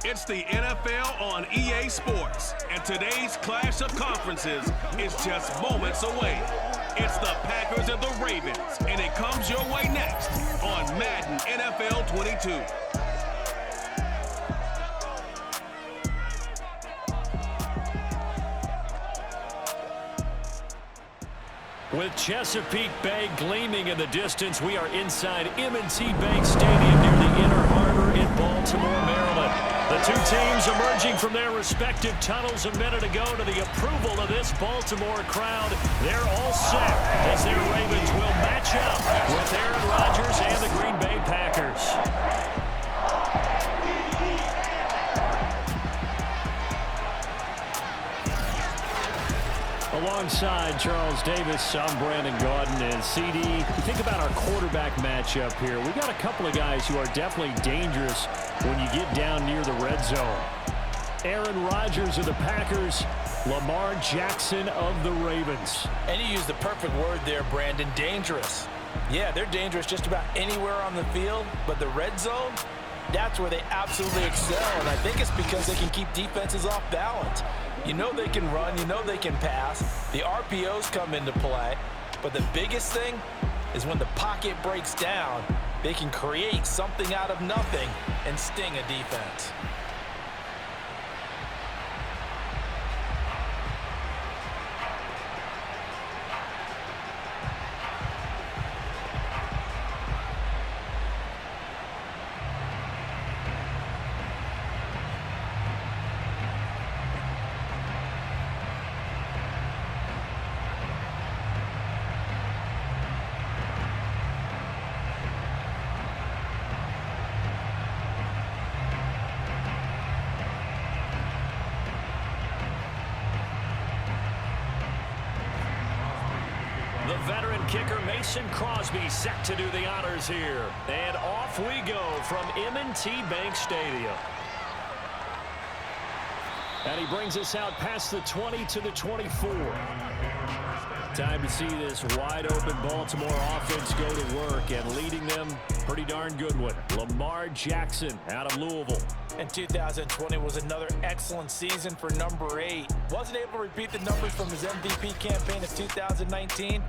It's the NFL on EA Sports, and today's clash of conferences is just moments away. It's the Packers and the Ravens, and it comes your way next on Madden NFL 22. With Chesapeake Bay gleaming in the distance, we are inside M&T Bank Stadium near the Inner Harbor in Baltimore, Maryland. The two teams emerging from their respective tunnels a minute ago to the approval of this Baltimore crowd. They're all set as their Ravens will match up with Aaron Rodgers and the Green Bay Packers. Alongside Charles Davis, I'm Brandon Gaudin, and CD. You think about our quarterback matchup here. We got a couple of guys who are definitely dangerous when you get down near the red zone. Aaron Rodgers of the Packers, Lamar Jackson of the Ravens. And you used the perfect word there, Brandon, dangerous. Yeah, they're dangerous just about anywhere on the field, but the red zone, that's where they absolutely excel, and I think it's because they can keep defenses off balance. You know they can run, you know they can pass. The RPOs come into play, but the biggest thing is when the pocket breaks down, they can create something out of nothing and sting a defense. The veteran kicker Mason Crosby set to do the honors here. And off we go from M&T Bank Stadium. And he brings us out past the 20 to the 24. Time to see this wide-open Baltimore offense go to work, and leading them, pretty darn good one, Lamar Jackson out of Louisville. And 2020 was another excellent season for number 8. Wasn't able to repeat the numbers from his MVP campaign of 2019,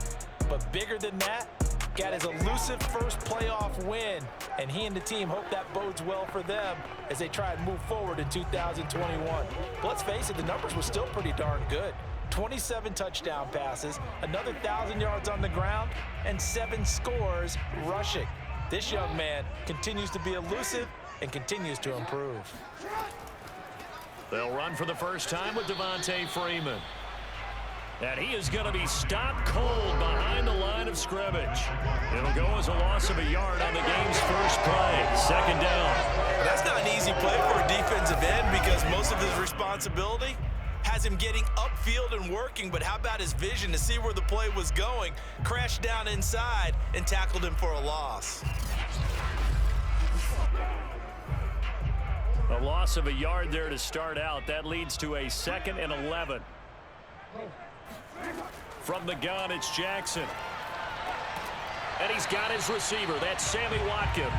but bigger than that, got his elusive first playoff win, and he and the team hope that bodes well for them as they try and move forward in 2021. But let's face it, the numbers were still pretty darn good. 27 touchdown passes, another 1,000 yards on the ground, and 7 scores rushing. This young man continues to be elusive and continues to improve. They'll run for the first time with Devontae Freeman. And he is going to be stopped cold behind the line of scrimmage. It'll go as a loss of a yard on the game's first play. Second down. That's not an easy play for a defensive end because most of his responsibility has him getting upfield and working, but how about his vision to see where the play was going? Crashed down inside and tackled him for a loss. A loss of a yard there to start out. That leads to a 2nd and 11. From the gun, it's Jackson. And he's got his receiver. That's Sammy Watkins.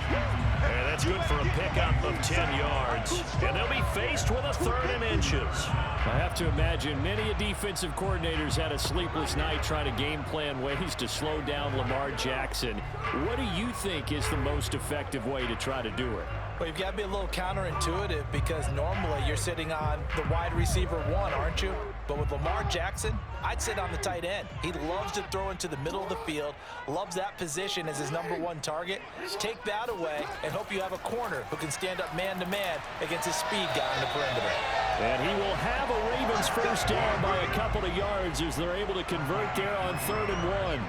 And that's good for a pickup of 10 yards. And they'll be faced with a 3rd and inches. I have to imagine many defensive coordinators had a sleepless night trying to game plan ways to slow down Lamar Jackson. What do you think is the most effective way to try to do it? Well, you've got to be a little counterintuitive because normally you're sitting on the wide receiver 1, aren't you? But with Lamar Jackson, I'd sit on the tight end. He loves to throw into the middle of the field, loves that position as his #1 target. Take that away and hope you have a corner who can stand up man-to-man against his speed guy on the perimeter. And he will have a Ravens first down by a couple of yards as they're able to convert there on 3rd and 1.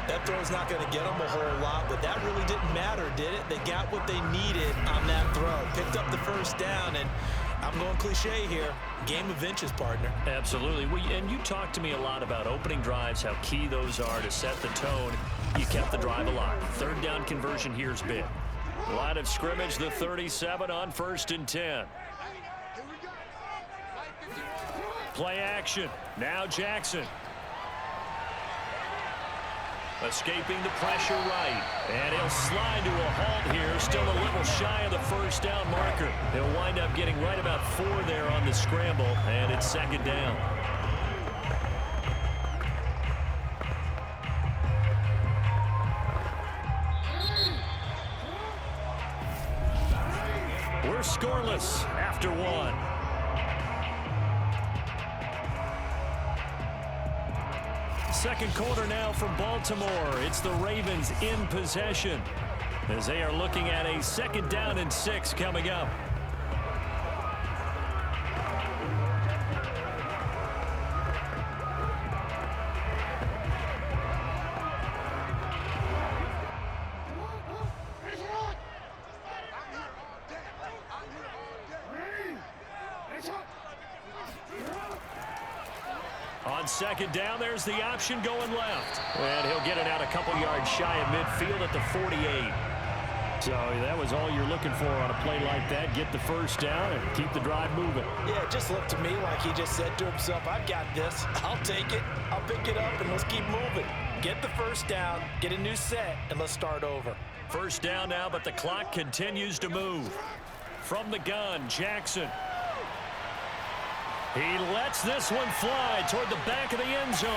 That throw's not going to get them a whole lot, but that really didn't matter, did it? They got what they needed on that throw. Picked up the first down, and I'm going cliche here. Game of inches, partner. Absolutely. And you talked to me a lot about opening drives, how key those are to set the tone. You kept the drive alive. 3rd down conversion here's big. Line of scrimmage, the 37 on 1st and 10. Play action. Now Jackson. Escaping the pressure right. And he'll slide to a halt here. Still a little shy of the first down marker. He'll wind up getting right about 4 there on the scramble, and it's second down. We're scoreless after 1. Second quarter now from Baltimore. It's the Ravens in possession as they are looking at a 2nd down and 6 coming up. On 2nd down, there's the option going left. And he'll get it out a couple yards shy of midfield at the 48. So that was all you're looking for on a play like that. Get the first down and keep the drive moving. Yeah, it just looked to me like he just said to himself, I've got this. I'll take it. I'll pick it up, and let's keep moving. Get the first down, get a new set, and let's start over. First down now, but the clock continues to move. From the gun, Jackson. He lets this one fly toward the back of the end zone.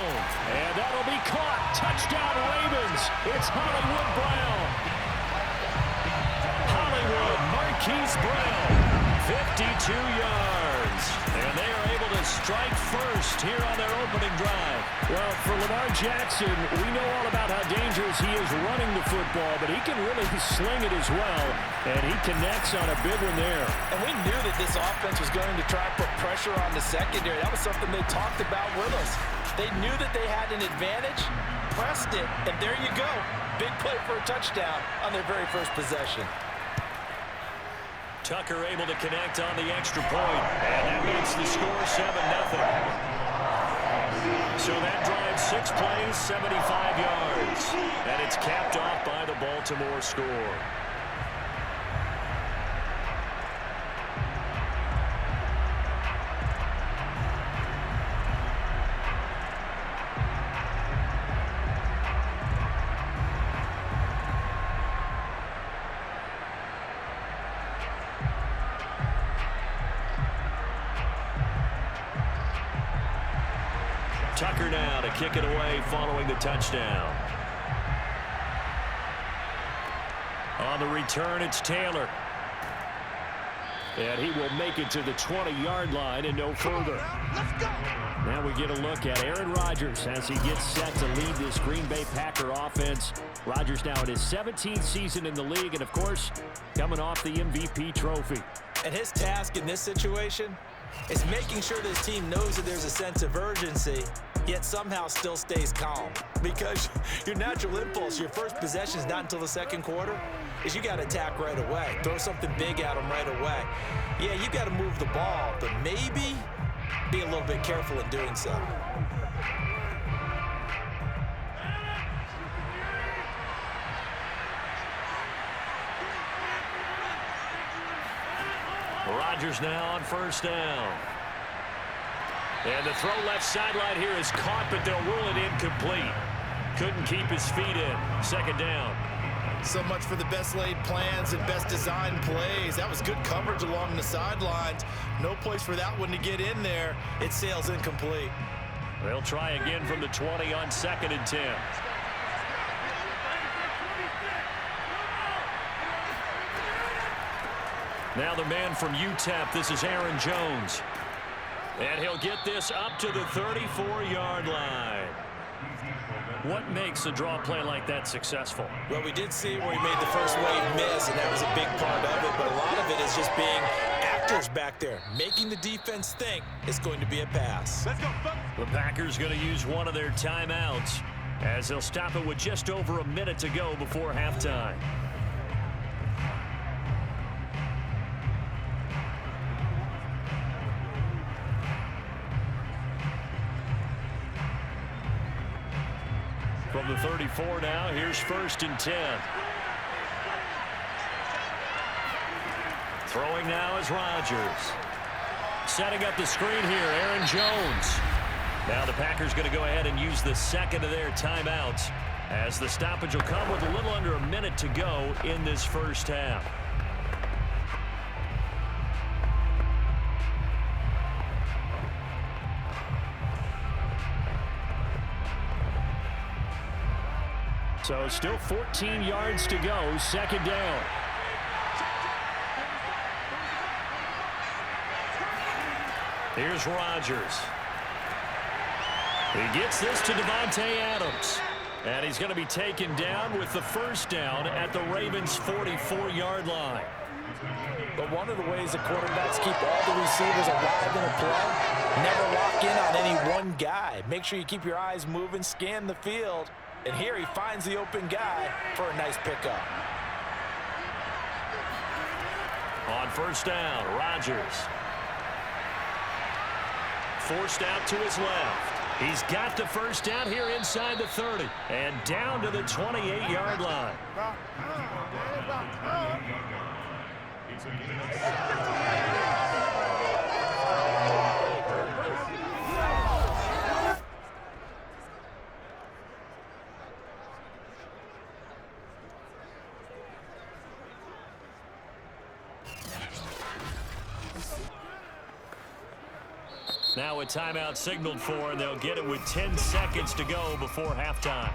And that'll be caught. Touchdown, Ravens. It's Hollywood Brown. Hollywood Marquise Brown, 52 yards. And they are able to strike first here on their opening drive. Well, for Lamar Jackson, we know all about how dangerous he is running the football, but he can really sling it as well. And he connects on a big one there. And we knew that this offense was going to try and put pressure on the secondary. That was something they talked about with us. They knew that they had an advantage, pressed it, and there you go. Big play for a touchdown on their very first possession. Tucker able to connect on the extra point, and that makes the score 7-0. So that drives 6 plays, 75 yards, and it's capped off by the Baltimore score. Tucker now to kick it away following the touchdown. On the return, it's Taylor. And he will make it to the 20-yard line and no further. Now we get a look at Aaron Rodgers as he gets set to lead this Green Bay Packer offense. Rodgers now in his 17th season in the league and, of course, coming off the MVP trophy. And his task in this situation is making sure this team knows that there's a sense of urgency, yet somehow still stays calm. Because your natural impulse, your first possession is not until the second quarter, is you got to attack right away. Throw something big at them right away. Yeah, you got to move the ball, but maybe be a little bit careful in doing so. Rodgers now on first down. And the throw left sideline here is caught, but they'll rule it incomplete. Couldn't keep his feet in. Second down. So much for the best laid plans and best designed plays. That was good coverage along the sidelines. No place for that one to get in there. It sails incomplete. They'll try again from the 20 on 2nd and 10. Now the man from UTEP, this is Aaron Jones. And he'll get this up to the 34-yard line. What makes a draw play like that successful? Well, we did see where he made the first wave miss, and that was a big part of it. But a lot of it is just being actors back there, making the defense think it's going to be a pass. Let's go. The Packers going to use one of their timeouts as they'll stop it with just over a minute to go before halftime. From the 34 now, here's 1st and 10. Throwing now is Rodgers. Setting up the screen here, Aaron Jones. Now the Packers going to go ahead and use the second of their timeouts as the stoppage will come with a little under a minute to go in this first half. So still 14 yards to go, second down. Here's Rodgers. He gets this to Davante Adams. And he's going to be taken down with the first down at the Ravens' 44-yard line. But one of the ways the quarterbacks keep all the receivers alive in a play, never lock in on any one guy. Make sure you keep your eyes moving, scan the field. And here he finds the open guy for a nice pickup. On first down, Rodgers. Forced out to his left. He's got the first down here inside the 30 and down to the 28-yard line. Now a timeout signaled for, and they'll get it with 10 seconds to go before halftime.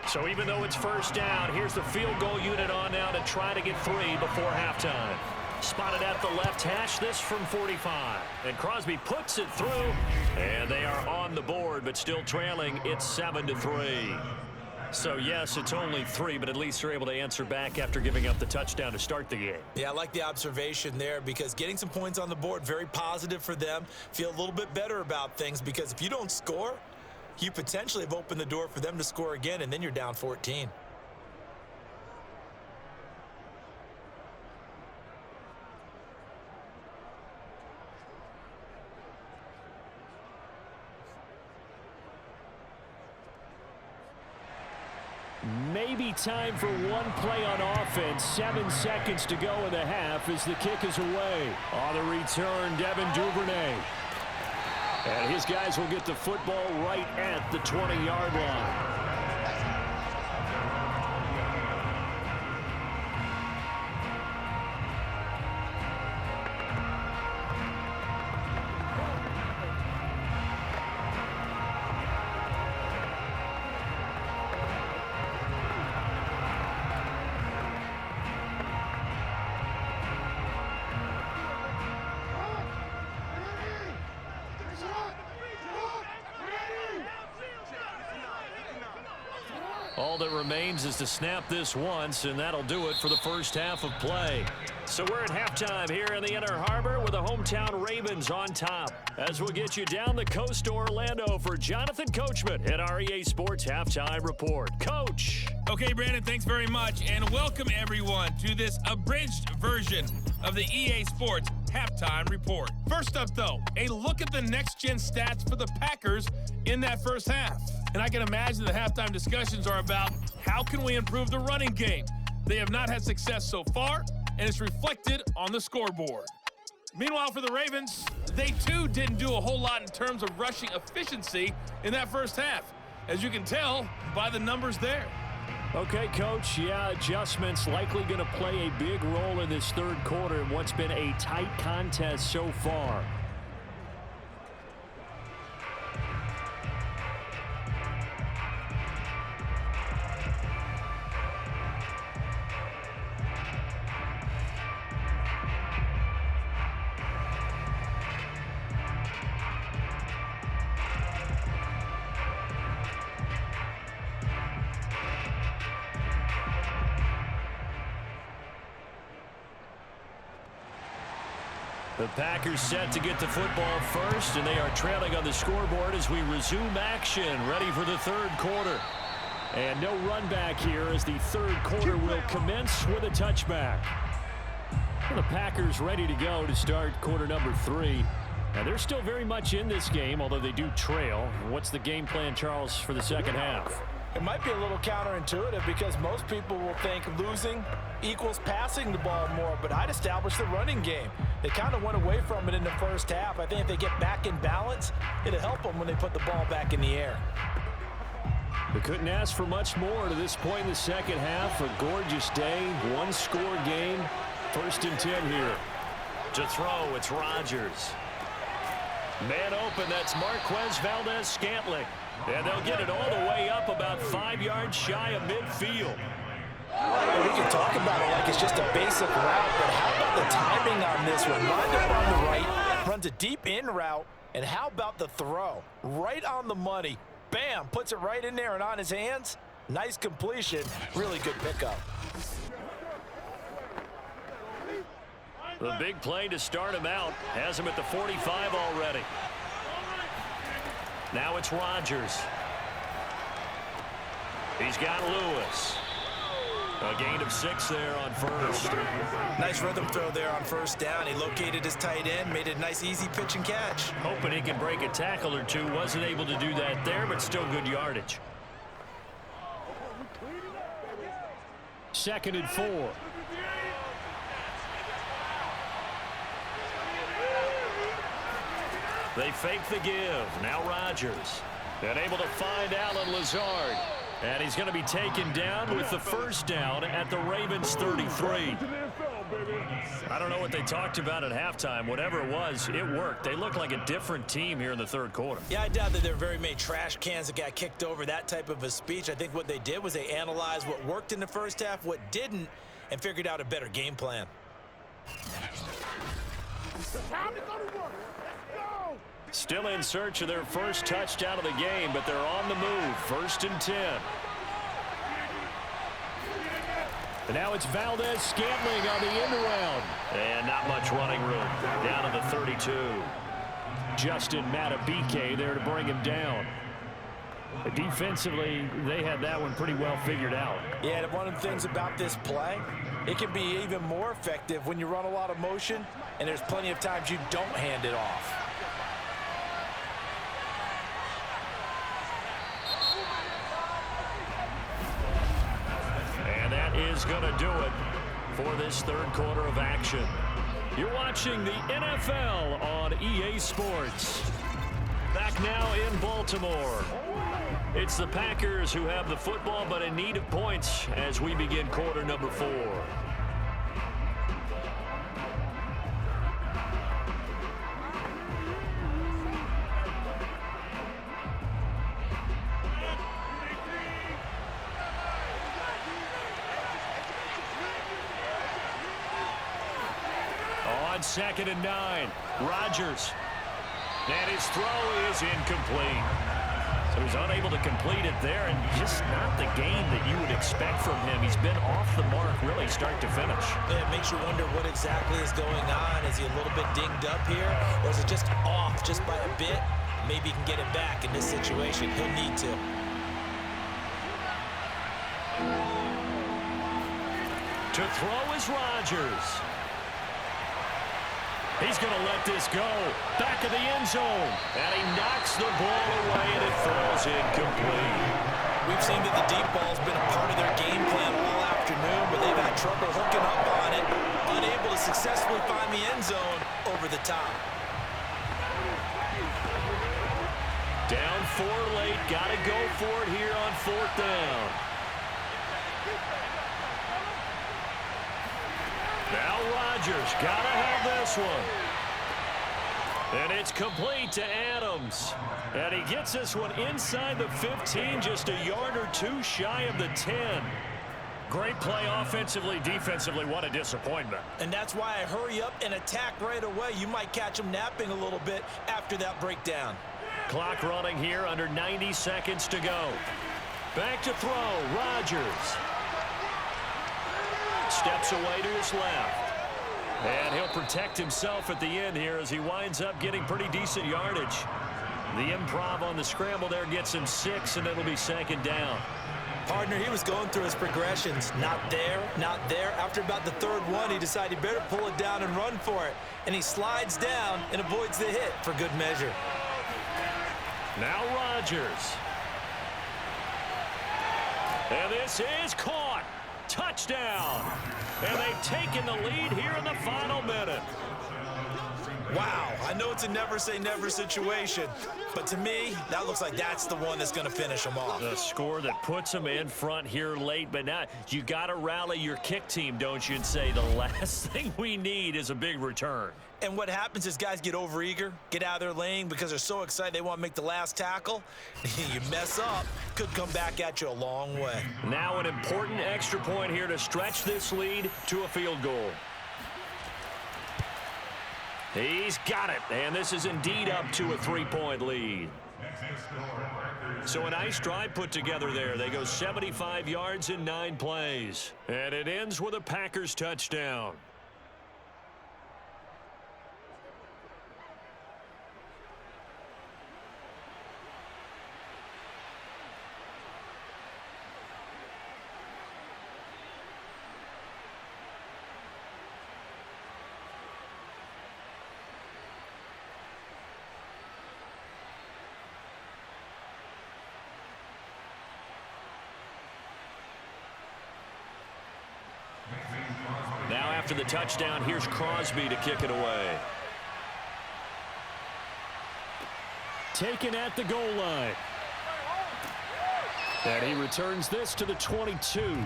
So even though it's first down, here's the field goal unit on now to try to get 3 before halftime. Spotted at the left hash, this from 45. And Crosby puts it through, and they are on the board, but still trailing. It's 7-3. So, yes, it's only 3, but at least they're able to answer back after giving up the touchdown to start the game. Yeah, I like the observation there because getting some points on the board, very positive for them. Feel a little bit better about things because if you don't score, you potentially have opened the door for them to score again, and then you're down 14. Maybe time for one play on offense. 7 seconds to go in the half as the kick is away. On the return, Devin Duvernay. And his guys will get the football right at the 20-yard line. All that remains is to snap this once, and that'll do it for the first half of play. So we're at halftime here in the Inner Harbor with the hometown Ravens on top. As we'll get you down the coast to Orlando for Jonathan Coachman at our EA Sports Halftime Report. Coach. Okay, Brandon, thanks very much, and welcome everyone to this abridged version of the EA Sports Halftime Report. First up, though, a look at the next-gen stats for the Packers in that first half. And I can imagine the halftime discussions are about how can we improve the running game. They have not had success so far, and it's reflected on the scoreboard. Meanwhile, for the Ravens, they too didn't do a whole lot in terms of rushing efficiency in that first half, as you can tell by the numbers there. Okay, Coach, yeah, adjustments likely going to play a big role in this third quarter in what's been a tight contest so far. The Packers set to get the football first, and they are trailing on the scoreboard as we resume action, ready for the third quarter. And no run back here as the third quarter will commence with a touchback. The Packers ready to go to start quarter number 3. And they're still very much in this game, although they do trail. What's the game plan, Charles, for the second half? It might be a little counterintuitive because most people will think losing equals passing the ball more, but I'd establish the running game. They kind of went away from it in the first half. I think if they get back in balance, it'll help them when they put the ball back in the air. We couldn't ask for much more to this point in the second half. A gorgeous day, one-score game. 1st and 10 here. To throw, it's Rodgers. Man open, that's Marquez Valdez-Scantling. And they'll get it all the way up about 5 yards shy of midfield. We can talk about it like it's just a basic route, but how about the timing on this one? Lined up on the right, runs a deep in route, and how about the throw? Right on the money. Bam, puts it right in there and on his hands. Nice completion, really good pickup. The big play to start him out has him at the 45 already. Now it's Rodgers. He's got Lewis. A gain of 6 there on first. Nice rhythm throw there on 1st down. He located his tight end, made it a nice easy pitch and catch. Hoping he can break a tackle or two. Wasn't able to do that there, but still good yardage. 2nd and 4. They fake the give. Now Rodgers. And able to find Alan Lazard. And he's going to be taken down with the 1st down at the Ravens 33. I don't know what they talked about at halftime. Whatever it was, it worked. They look like a different team here in the 3rd quarter. Yeah, I doubt that there were very many trash cans that got kicked over, that type of a speech. I think what they did was they analyzed what worked in the 1st half, what didn't, and figured out a better game plan. Still in search of their 1st touchdown of the game, but they're on the move. 1st and 10. And now it's Valdez-Scantling on the end around. And not much running room. Down to the 32. Justin Matabike there to bring him down. Defensively, they had that one pretty well figured out. Yeah, and one of the things about this play, it can be even more effective when you run a lot of motion, and there's plenty of times you don't hand it off. Is going to do it for this 3rd quarter of action. You're watching the NFL on EA Sports. Back now in Baltimore. It's the Packers who have the football but in need of points as we begin quarter number 4. On 2nd and 9, Rodgers. And his throw is incomplete. So he's unable to complete it there, and just not the game that you would expect from him. He's been off the mark really start to finish. Yeah, it makes you wonder what exactly is going on. Is he a little bit dinged up here, or is it just off just by a bit? Maybe he can get it back in this situation. He'll need to. To throw is Rodgers. He's going to let this go. Back of the end zone. And he knocks the ball away, and it falls incomplete. We've seen that the deep ball's been a part of their game plan all afternoon, but they've had trouble hooking up on it, unable to successfully find the end zone over the top. Down 4 late. Got to go for it here on 4th down. Now Rodgers got to have this one. And it's complete to Adams. And he gets this one inside the 15, just a yard or 2 shy of the 10. Great play offensively, defensively. What a disappointment. And that's why I hurry up and attack right away. You might catch him napping a little bit after that breakdown. Clock running here, under 90 seconds to go. Back to throw, Rodgers. Steps away to his left. And he'll protect himself at the end here as he winds up getting pretty decent yardage. The improv on the scramble there gets him 6, and it'll be 2nd down. Partner, he was going through his progressions. Not there, not there. After about the 3rd one, he decided he better pull it down and run for it. And he slides down and avoids the hit for good measure. Now Rodgers. And this is caught. Touchdown. And they've taken the lead here in the final minute. Wow, I know it's a never-say-never situation, but to me, that looks like that's the one that's going to finish them off. The score that puts them in front here late, but now you got to rally your kick team, don't you, and say the last thing we need is a big return. And what happens is guys get overeager, get out of their lane because they're so excited they want to make the last tackle. You mess up, could come back at you a long way. Now an important extra point here to stretch this lead to a field goal. He's got it, and this is indeed up to a 3-point lead. So a nice drive put together there. They go 75 yards in 9 plays. And it ends with a Packers touchdown. Now after the touchdown, here's Crosby to kick it away. Taken at the goal line. And he returns this to the 22.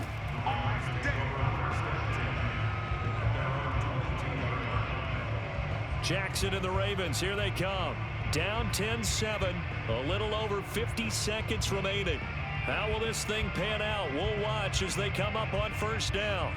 Jackson and the Ravens, here they come. Down 10-7, a little over 50 seconds remaining. How will this thing pan out? We'll watch as they come up on first down.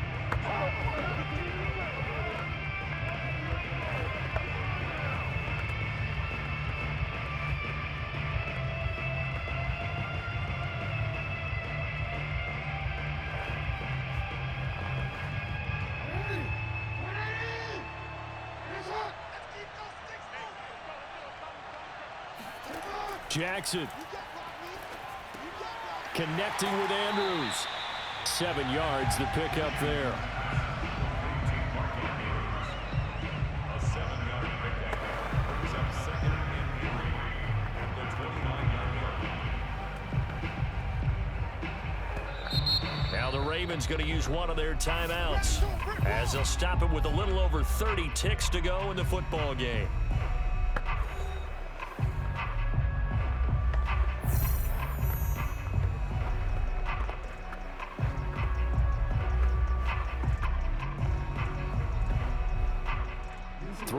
Jackson connecting with Andrews. 7 yards the pickup there. Now the Ravens going to use one of their timeouts as they'll stop it with a little over 30 ticks to go in the football game.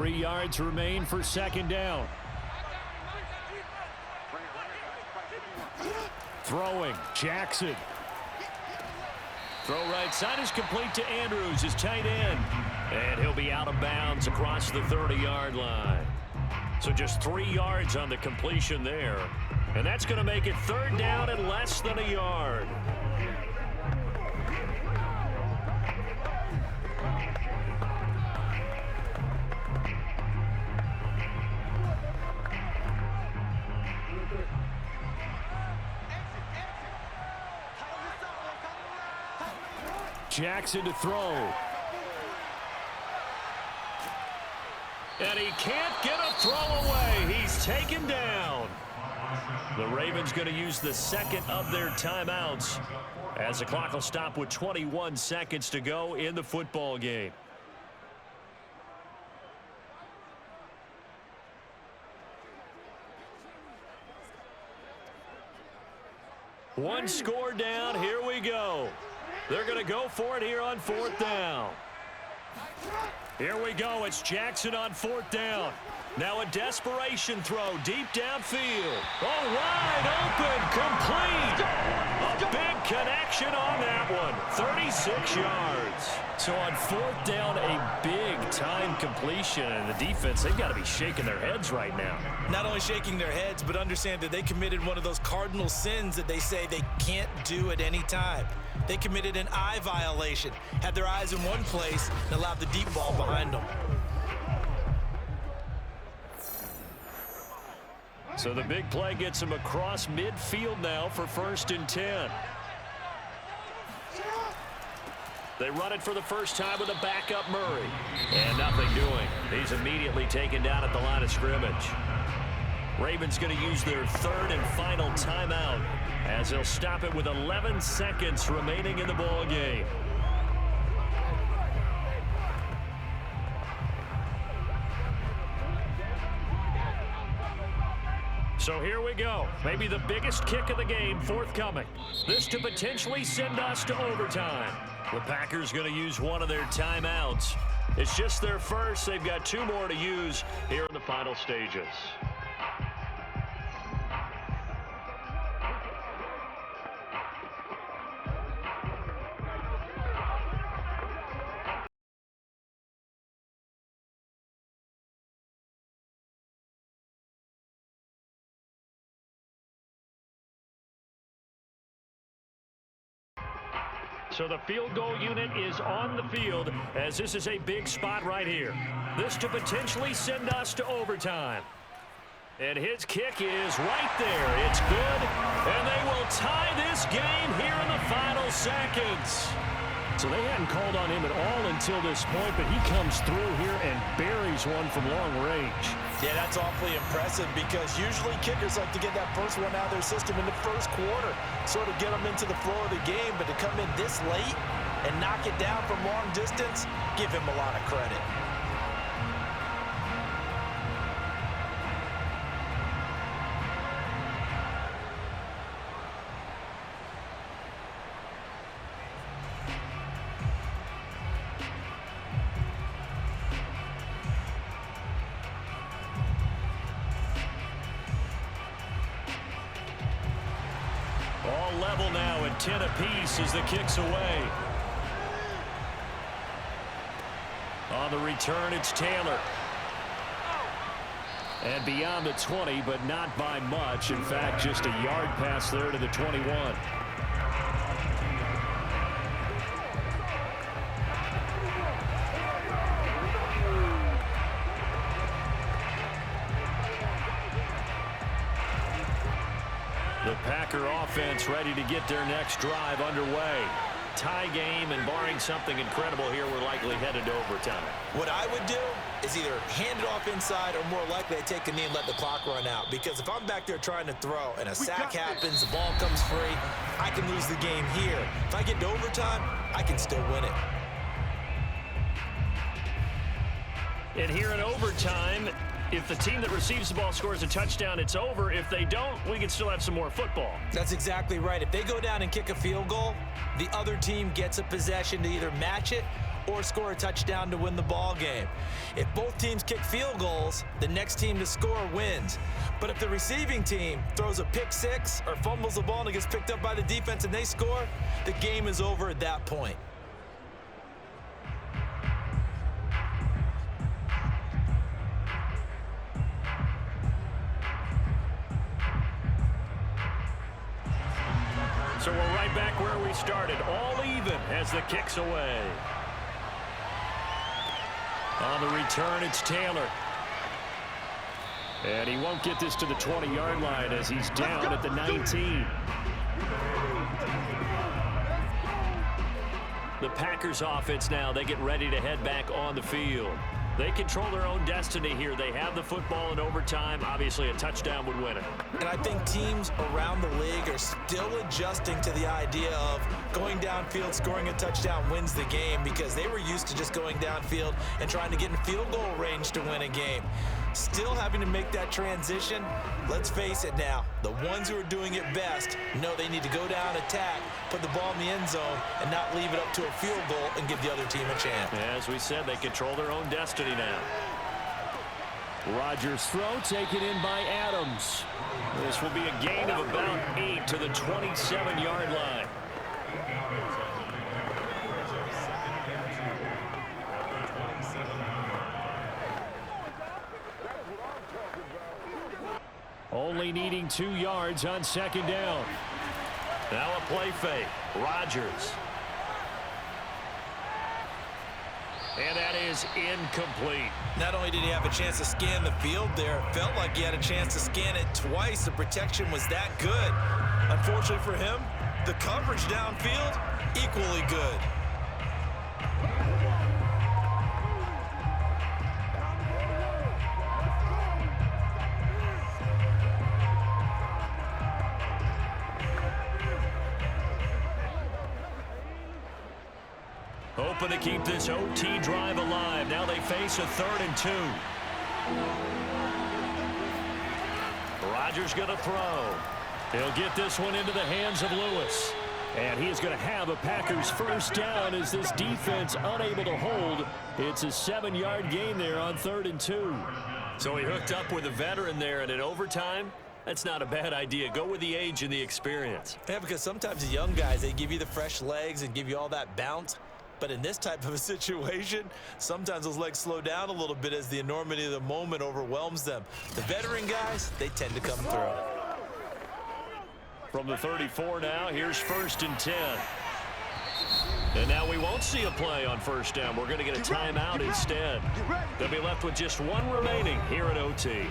Yards remain for second down. Throwing, Jackson. Throw right side is complete to Andrews, his tight end. And he'll be out of bounds across the 30-yard line. So just 3 yards on the completion there. And that's going to make it third down and less than a yard. Jackson to throw. And he can't get a throw away. He's taken down. The Ravens going to use the second of their timeouts as the clock will stop with 21 seconds to go in the football game. One score down. Here we go. They're going to go for it here on fourth down. Here we go. It's Jackson on fourth down. Now a desperation throw deep downfield. Oh, wide open, complete. A big connection on that one. 36 yards. So on fourth down, a big-time completion. And the defense, they've got to be shaking their heads right now. Not only shaking their heads, but understand that they committed one of those cardinal sins that they say they can't do at any time. They committed an eye violation, had their eyes in one place, and allowed the deep ball behind them. So the big play gets them across midfield now for 1st and 10. They run it for the first time with a backup Murray. And nothing doing. He's immediately taken down at the line of scrimmage. Ravens going to use their third and final timeout as they'll stop it with 11 seconds remaining in the ball game. So here we go. Maybe the biggest kick of the game forthcoming. This to potentially send us to overtime. The Packers going to use one of their timeouts. It's just their first. They've got 2 more to use here in the final stages. So the field goal unit is on the field as this is a big spot right here. This to potentially send us to overtime. And his kick is right there. It's good. And they will tie this game here in the final seconds. So they hadn't called on him at all until this point, but he comes through here and buries one from long range. Yeah, that's awfully impressive because usually kickers like to get that first one out of their system in the first quarter, sort of get them into the flow of the game, but to come in this late and knock it down from long distance, give him a lot of credit. All level now at 10 apiece as the kick's away. On the return, it's Taylor. And beyond the 20, but not by much. In fact, just a yard pass there to the 21. The Packer offense ready to get their next drive underway. Tie game, and barring something incredible here, we're likely headed to overtime. What I would do is either hand it off inside or more likely to take a knee and let the clock run out. Because if I'm back there trying to throw and a sack happens, the ball comes free, I can lose the game here. If I get to overtime, I can still win it. And here in overtime, if the team that receives the ball scores a touchdown, it's over. If they don't, we can still have some more football. That's exactly right. If they go down and kick a field goal, the other team gets a possession to either match it or score a touchdown to win the ball game. If both teams kick field goals, the next team to score wins. But if the receiving team throws a pick six or fumbles the ball and it gets picked up by the defense and they score, the game is over at that point. So we're right back where we started, all even as the kick's away. On the return, it's Taylor. And he won't get this to the 20-yard line as he's down at the 19. The Packers offense now, they get ready to head back on the field. They control their own destiny here. They have the football in overtime. Obviously, a touchdown would win it. And I think teams around the league are still adjusting to the idea of going downfield, scoring a touchdown wins the game, because they were used to just going downfield and trying to get in field goal range to win a game. Still having to make that transition. Let's face it now, the ones who are doing it best know they need to go down, attack, put the ball in the end zone, and not leave it up to a field goal and give the other team a chance. As we said, they control their own destiny now. Rodgers' throw taken in by Adams. This will be a gain of about 8 to the 27-yard line. Only needing 2 yards on second down. Now a play fake. Rodgers. And that is incomplete. Not only did he have a chance to scan the field there, it felt like he had a chance to scan it twice. The protection was that good. Unfortunately for him, the coverage downfield, equally good. Hoping to keep this OT drive alive. Now they face a 3rd and 2. Rodgers going to throw. He'll get this one into the hands of Lewis. And he is going to have a Packers first down as this defense unable to hold. It's a 7-yard gain there on 3rd and 2. So he hooked up with a veteran there, and in overtime, that's not a bad idea. Go with the age and the experience. Yeah, because sometimes the young guys, they give you the fresh legs and give you all that bounce. But in this type of a situation, sometimes those legs slow down a little bit as the enormity of the moment overwhelms them. The veteran guys, they tend to come through. From the 34 now, here's 1st and 10. And now we won't see a play on first down. We're going to get a timeout instead. They'll be left with just one remaining here at OT.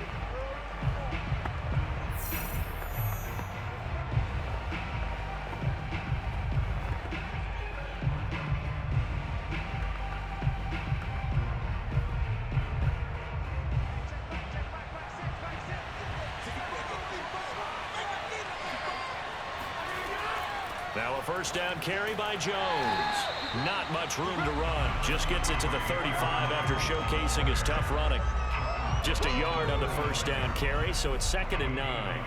Now a first down carry by Jones. Not much room to run. Just gets it to the 35 after showcasing his tough running. Just a yard on the first down carry, so it's 2nd and 9.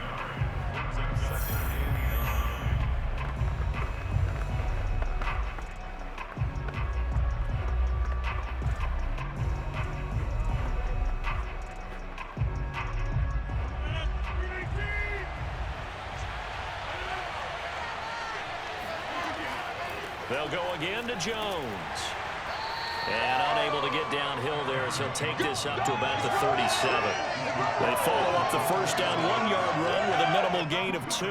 They'll go again to Jones. And unable to get downhill there as he'll take this up to about the 37. They follow up the first down 1-yard run with a minimal gain of 2.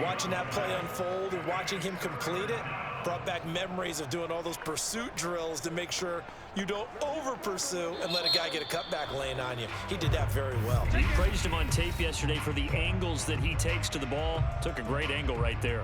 Watching that play unfold and watching him complete it brought back memories of doing all those pursuit drills to make sure you don't over-pursue and let a guy get a cutback lane on you. He did that very well. He praised him on tape yesterday for the angles that he takes to the ball. Took a great angle right there.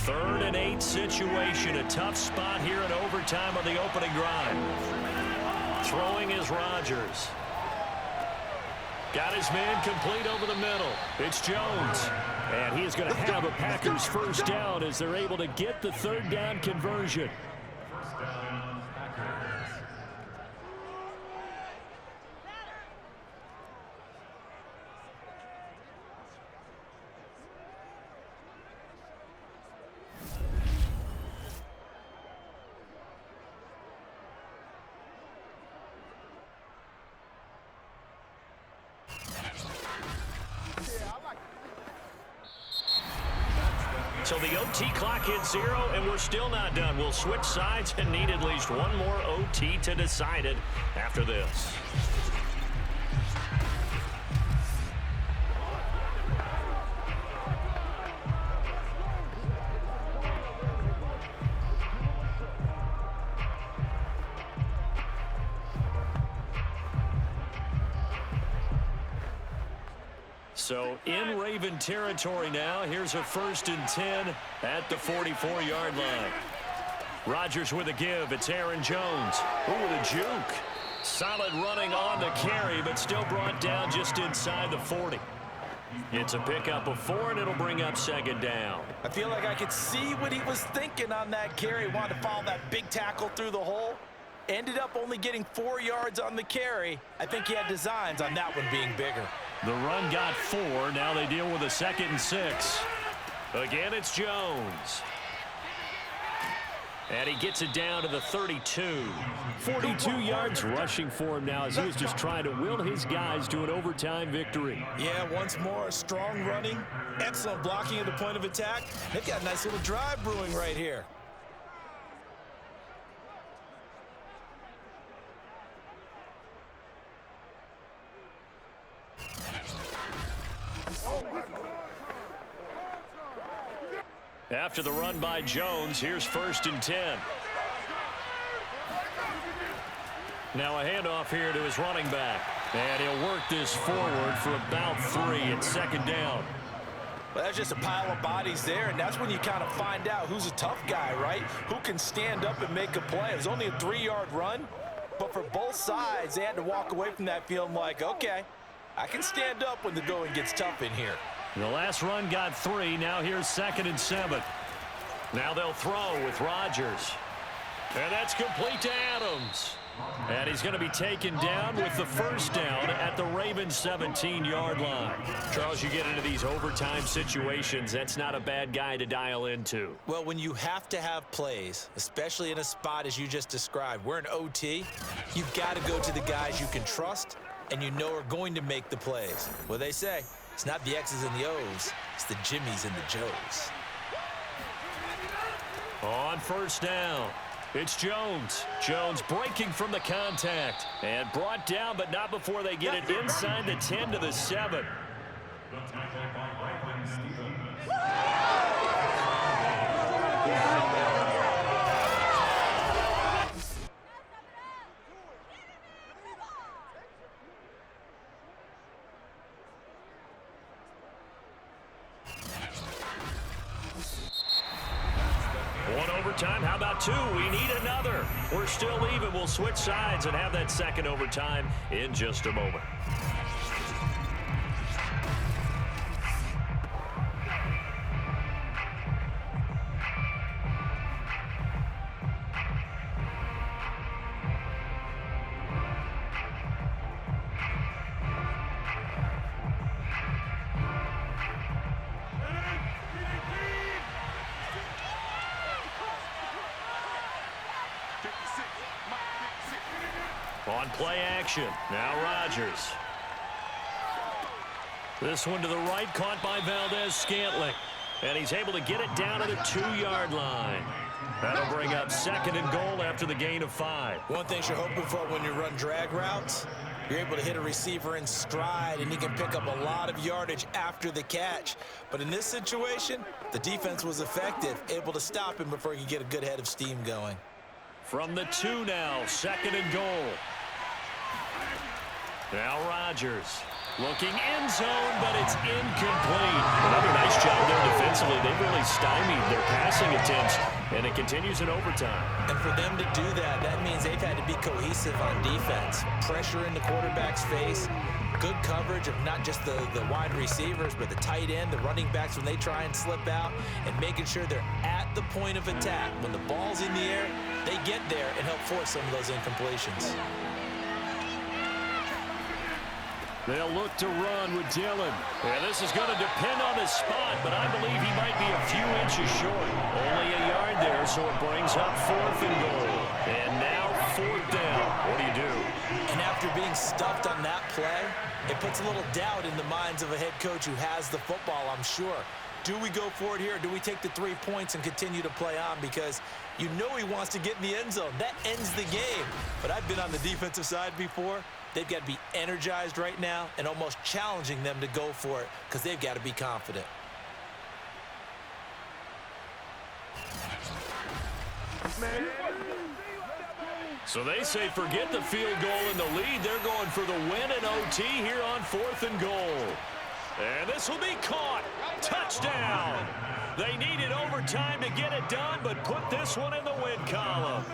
Third and 8 situation. A tough spot here in overtime on the opening drive. Throwing is Rodgers. Got his man complete over the middle. It's Jones. And he is going to have a Packers first down as they're able to get the 3rd down conversion. So the OT clock hits 0, and we're still not done. We'll switch sides and need at least one more OT to decide it after this. So in Raven territory now. Here's a 1st and 10 at the 44-yard line. Rodgers with a give. It's Aaron Jones. Ooh, with a juke. Solid running on the carry, but still brought down just inside the 40. It's a pickup of 4, and it'll bring up 2nd down. I feel like I could see what he was thinking on that carry. Wanted to follow that big tackle through the hole. Ended up only getting 4 yards on the carry. I think he had designs on that one being bigger. The run got 4. Now they deal with a 2nd and 6. Again, it's Jones. And he gets it down to the 32. 42 yards rushing for him now as he was just trying to will his guys to an overtime victory. Yeah, once more, strong running, excellent blocking at the point of attack. They've got a nice little drive brewing right here. After the run by Jones, here's 1st and 10. Now a handoff here to his running back. And he'll work this forward for about 3 at 2nd down. Well, that's just a pile of bodies there, and that's when you kind of find out who's a tough guy, right? Who can stand up and make a play. It was only a 3-yard run, but for both sides, they had to walk away from that feeling like, okay, I can stand up when the going gets tough in here. The last run got 3. Now here's 2nd and 7. Now they'll throw with Rodgers. And that's complete to Adams. And he's going to be taken down with the first down at the Ravens' 17-yard line. Charles, you get into these overtime situations, that's not a bad guy to dial into. Well, when you have to have plays, especially in a spot as you just described, we're in OT, you've got to go to the guys you can trust and you know are going to make the plays. Well, they say it's not the X's and the O's, it's the Jimmies and the Joes. On first down, it's Jones. Jones breaking from the contact and brought down, but not before they get it inside the 10 to the 7. One overtime, how about 2? We need another. We're still even. We'll switch sides and have that second overtime in just a moment. On play action, now Rodgers. This one to the right, caught by Valdez-Scantling. And he's able to get it down to the 2-yard line. That'll bring up 2nd and goal after the gain of 5. One thing you're hoping for when you run drag routes, you're able to hit a receiver in stride, and he can pick up a lot of yardage after the catch. But in this situation, the defense was effective, able to stop him before he could get a good head of steam going. From the 2 now, 2nd and goal. Now Rodgers looking end zone, but it's incomplete. Another nice job there defensively. They've really stymied their passing attempts, and it continues in overtime. And for them to do that, that means they've had to be cohesive on defense. Pressure in the quarterback's face, good coverage of not just the wide receivers, but the tight end, the running backs when they try and slip out, and making sure they're at the point of attack. When the ball's in the air, they get there and help force some of those incompletions. They'll look to run with Dillon. And this is going to depend on his spot, but I believe he might be a few inches short. Only a yard there, so it brings up 4th and goal. And now 4th down. What do you do? And after being stuffed on that play, it puts a little doubt in the minds of a head coach who has the football, I'm sure. Do we go for it here, or do we take the 3 points and continue to play on? Because you know he wants to get in the end zone. That ends the game. But I've been on the defensive side before. They've got to be energized right now and almost challenging them to go for it because they've got to be confident. So they say forget the field goal and the lead. They're going for the win in OT here on 4th and goal. And this will be caught. Touchdown. They needed overtime to get it done, but put this one in the win column.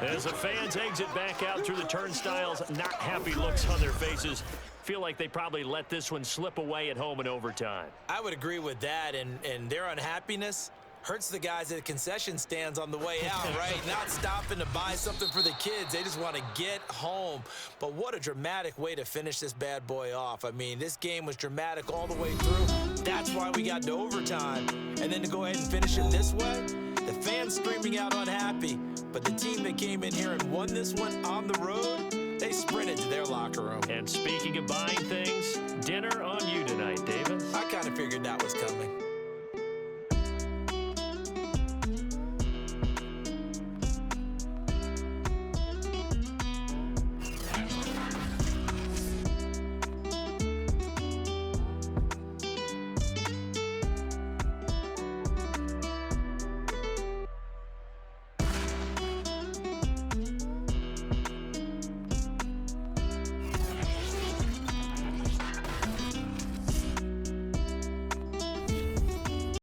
As the fans exit back out through the turnstiles, not happy looks on their faces. Feel like they probably let this one slip away at home in overtime. I would agree with that, and their unhappiness hurts the guys at the concession stands on the way out, right? Not stopping to buy something for the kids. They just want to get home. But what a dramatic way to finish this bad boy off. I mean, this game was dramatic all the way through. That's why we got to overtime. And then to go ahead and finish it this way, the fans screaming out unhappy. But the team that came in here and won this one on the road, they sprinted to their locker room. And speaking of buying things, dinner on you tonight, Davis. I kind of figured that was coming.